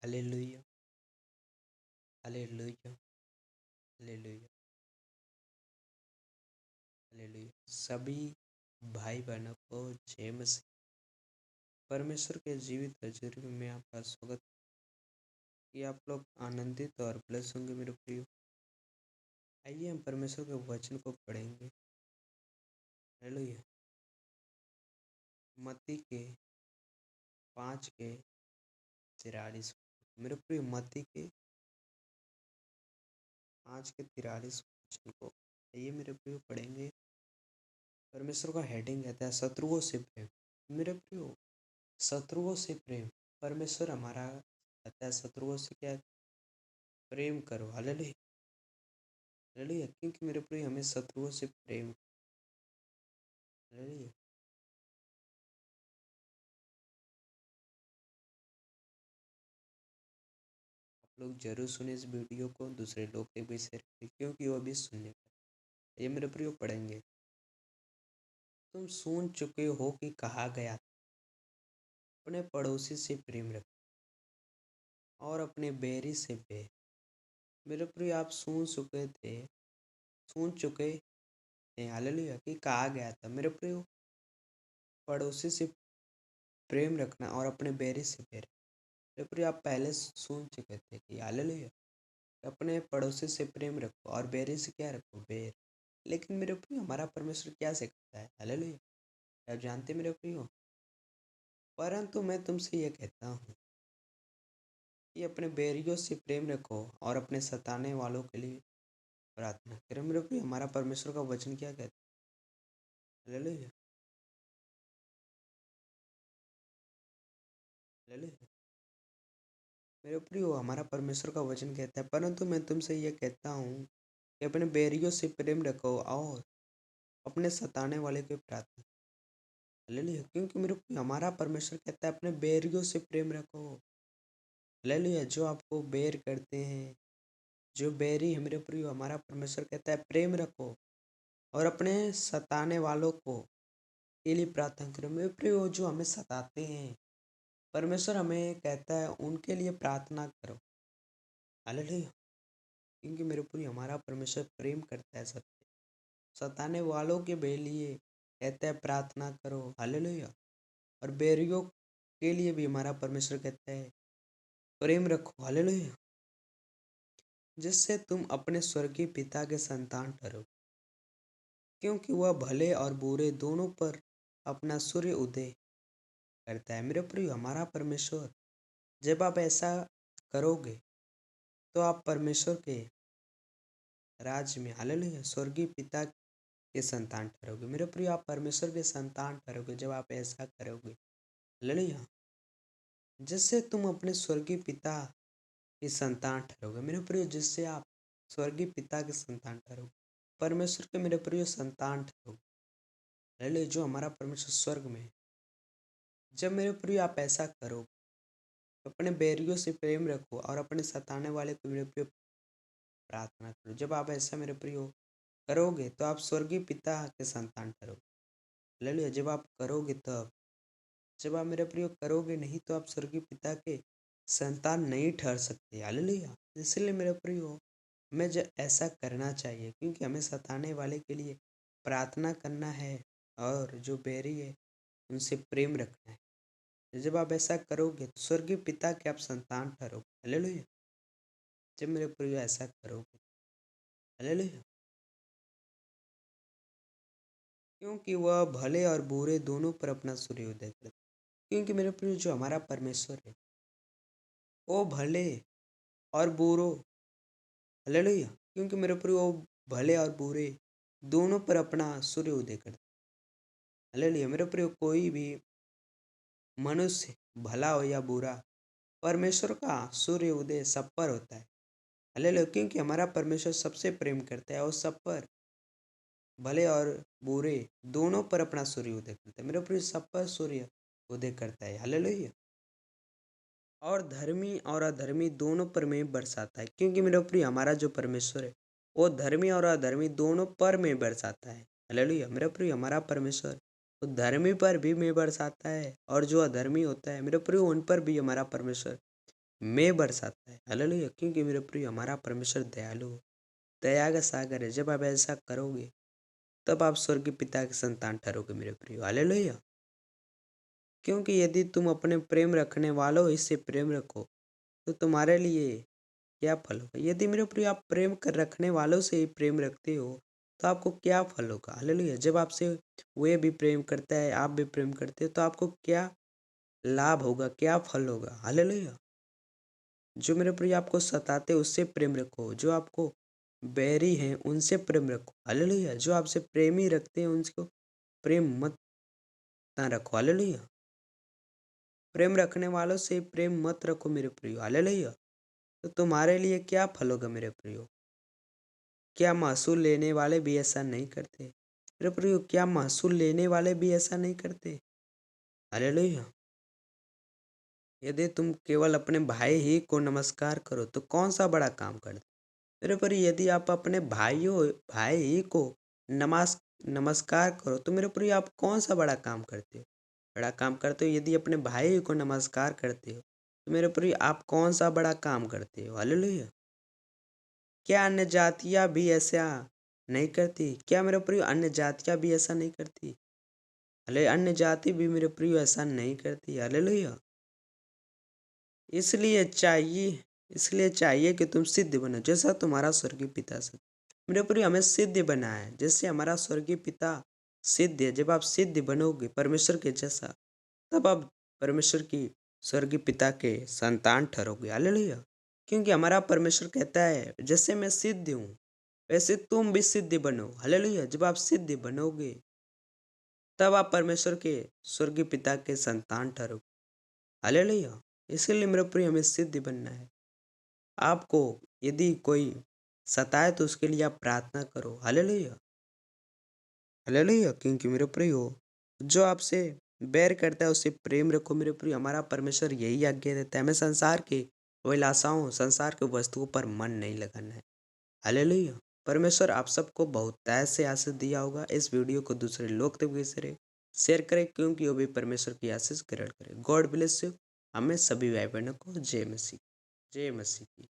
Hallelujah, hallelujah, hallelujah, hallelujah. सभी भाई बहनों को जय मसीह। परमेश्वर के जीवित हजूरी में आपका स्वागत कि आप लोग आनंदित और ब्लेस होंगे मेरे प्रियो। आइए हम परमेश्वर के वचन को पढ़ेंगे। हालेलुया। मत्ती के 5:43। मेरे प्रियो, मत्ती के 5:43 वचन को आइए मेरे प्रियो पढ़ेंगे। परमेश्वर का हेडिंग कहता है शत्रुओं से प्रेम। मेरे प्रियो, शत्रुओं से प्रेम। परमेश्वर हमारा कहता है शत्रुओं से क्या प्रेम करो। Hallelujah, hallelujah. क्योंकि मेरे प्रिय हमें शत्रुओं से प्रेम। हालेलुया। आप लोग जरूर सुने इस वीडियो को, दूसरे लोग के भी शेयर करें क्योंकि वो भी सुनने का। ये मेरे प्रिय पढ़ेंगे। तुम सुन चुके हो कि कहा गया अपने पड़ोसी से प्रेम रखो और अपने बैरी से बैर। मेरे प्रिय, आप सुन चुके थे हालेलुया कि कहा गया था मेरे प्रिय पड़ोसी से प्रेम रखना और अपने बैरी से बैर। मेरे प्रिय, आप पहले सुन चुके थे कि हालेलुया अपने पड़ोसी से प्रेम रखो और बैरी से क्या रखो, बैर। लेकिन मेरे प्रियो, हमारा परमेश्वर क्या सिखाता है? हालेलुया। आप जानते मेरे प्रियो, परंतु मैं तुमसे यह कहता हूँ कि अपने बैरियों से प्रेम रखो और अपने सताने वालों के लिए प्रार्थना करो। मेरे प्रियो, हमारा परमेश्वर का वचन क्या कहता है? Hallelujah, hallelujah. मेरे प्रियो, हमारा परमेश्वर का वचन कहता है परंतु मैं तुमसे यह कहता हूँ कि अपने बैरियों से प्रेम रखो और अपने सताने वाले की प्रार्थना। हालेलुया। क्योंकि मेरे प्रियो, हमारा परमेश्वर कहता है अपने बैरियों से प्रेम रखो। हालेलुया। जो आपको बेर करते हैं, जो बैरी है मेरे प्रियो, हमारा परमेश्वर कहता है प्रेम रखो और अपने सताने वालों को के लिए प्रार्थना करो। मेरे प्रियो, जो हमें सताते हैं, परमेश्वर हमें कहता है उनके लिए प्रार्थना करो। हालेलुया। क्योंकि मेरे प्रियो, हमारा परमेश्वर प्रेम करता है सबसे। सताने वालों के लिए कहता है प्रार्थना करो। हालेलुया। और बैरियों के लिए भी हमारा परमेश्वर कहता है प्रेम रखो। हालेलुया। जिससे तुम अपने स्वर्गीय पिता के संतान ठहरो, क्योंकि वह भले और बुरे दोनों पर अपना सूर्य उदय करता है। मेरे प्रिय, हमारा परमेश्वर, जब आप ऐसा करोगे तो आप परमेश्वर के राज्य में, हालेलुया, स्वर्गीय पिता के संतान ठहरोगे। मेरे प्रिय, आप परमेश्वर के संतान ठहरोगे जब आप ऐसा करोगे। हालेलुया। जिससे तुम अपने स्वर्गीय पिता के संतान ठहरोगे। मेरे प्रिय, जिससे आप स्वर्गीय पिता के संतान ठहरोगे, परमेश्वर के मेरे प्रिय संतान ठहरोगे। हालेलुया। जो हमारा परमेश्वर स्वर्ग में है। जब मेरे प्रिय आप ऐसा करो, अपने बैरियों से प्रेम रखो और अपने सताने वाले को मेरे प्रिय प्रार्थना करो। जब आप ऐसा मेरे प्रियो करोगे तो आप स्वर्गीय पिता के संतान ठहरोगे। हालेलुया। जब आप करोगे तब, जब आप मेरे प्रियो करोगे नहीं तो आप स्वर्गीय पिता के संतान नहीं ठहर सकते। हालेलुया। इसलिए मेरे प्रियो, हमें जो ऐसा करना चाहिए, क्योंकि हमें सताने वाले के लिए प्रार्थना करना है और जो बैरी है उनसे प्रेम रखना है। जब आप ऐसा करोगे तो स्वर्गीय पिता के आप संतान ठहरोगे। हालेलुया। जब मेरे प्रियो ऐसा करोगे, हालेलुया, क्योंकि वह भले और बुरे दोनों पर अपना सूर्योदय करता है। क्योंकि मेरे प्रियो, जो हमारा परमेश्वर है वो भले और बुरो, हालेलुया, क्योंकि मेरे प्रियो वो भले और बुरे दोनों पर अपना सूर्योदय करता है। हालेलुया। मेरे प्रियो, कोई भी मनुष्य भला हो या बुरा, परमेश्वर का सूर्य उदय सब पर होता है। हालेलुया। क्योंकि हमारा परमेश्वर सबसे प्रेम करता है और सब पर, भले और बुरे दोनों पर अपना सूर्य उदय करता है। मेरे प्रिय, सब पर सूर्य उदय करता है। हालेलुया। और धर्मी और अधर्मी दोनों पर में बरसाता है। क्योंकि मेरे प्रिय, हमारा जो परमेश्वर है वो धर्मी और अधर्मी दोनों पर में बरसाता है। हालेलुया। मेरे प्रिय, हमारा परमेश्वर वो धर्मी पर भी में बरसाता है और जो अधर्मी होता है मेरे प्रिय उन पर भी हमारा परमेश्वर में बरसाता है। हालेलुया। क्योंकि मेरे प्रिय हमारा परमेश्वर दयालु है, दया का सागर है। जब आप ऐसा करोगे तब आप स्वर्गीय पिता के संतान ठहरोगे मेरे प्रियो। हालेलुया। क्योंकि यदि तुम अपने प्रेम रखने वालों ही से प्रेम रखो तो तुम्हारे लिए क्या फल होगा। यदि मेरे प्रियो आप प्रेम कर रखने वालों से ही प्रेम रखते हो तो आपको क्या फल होगा। हालेलुया। जब आपसे वे भी प्रेम करता है, आप भी प्रेम करते हो, तो आपको क्या लाभ होगा, क्या फल होगा। हालेलुया। जो मेरे प्रिय आपको सताते उससे प्रेम रखो, जो आपको बैरी हैं उनसे प्रेम रखो। हालेलुया। जो आपसे प्रेम ही रखते हैं उनको प्रेम मत ना रखो। हालेलुया। प्रेम रखने वालों से प्रेम मत रखो मेरे प्रियो। हालेलुया। तो तुम्हारे लिए क्या फल होगा मेरे प्रियो। क्या महसूल लेने वाले भी ऐसा नहीं करते मेरे प्रियो। क्या महसूल लेने वाले भी ऐसा नहीं करते। हालेलुया। यदि तुम केवल अपने भाई ही को नमस्कार करो तो कौन सा बड़ा काम करते मेरे प्रिय। यदि आप अपने भाई ही को नमाज नमस्कार करो तो मेरे प्रिय आप कौन सा बड़ा काम करते हो। बड़ा काम करते हो यदि अपने भाई को नमस्कार करते हो तो मेरे प्रिय आप कौन सा बड़ा काम करते हो। हालेलुया। क्या अन्य जातियाँ भी ऐसा नहीं करती। क्या मेरे प्रिय अन्य जातियाँ भी ऐसा नहीं करती। अरे अन्य जाति भी मेरे प्रिय ऐसा नहीं करती। हालेलुया। इसलिए चाहिए इसलिए चाहिए कि तुम सिद्ध बनो जैसा तुम्हारा स्वर्गीय पिता सिद्ध। मेरे प्रिय हमें सिद्ध बना है जैसे हमारा स्वर्गीय पिता सिद्ध है। जब आप सिद्ध बनोगे परमेश्वर के जैसा तब आप परमेश्वर की स्वर्गीय पिता के संतान ठहरोगे। हालेलुया। क्योंकि हमारा परमेश्वर कहता है जैसे मैं सिद्ध हूँ वैसे तुम भी सिद्ध बनो। हालेलुया। जब आप सिद्ध बनोगे तब आप परमेश्वर के स्वर्गीय पिता के संतान ठहरोगे। हालेलुया। इसलिए मेरे प्रिय हमें सिद्ध बनना है। आपको यदि कोई सताए तो उसके लिए आप प्रार्थना करो। हालेलुया। हालेलुया। क्योंकि मेरे प्रियो जो आपसे बैर करता है उससे प्रेम रखो मेरे प्रियो। हमारा परमेश्वर यही आज्ञा देता है। हमें संसार के अभिलाषाओं संसार के वस्तुओं पर मन नहीं लगाना है। हालेलुया। परमेश्वर आप सबको बहुत तय से आशीष दिया होगा। इस वीडियो को दूसरे लोग तक भी शेयर करें क्योंकि वो भी परमेश्वर की आशीष ग्रहण करें। God bless you. हमें सभी भाई बहनों को जय मसीह की।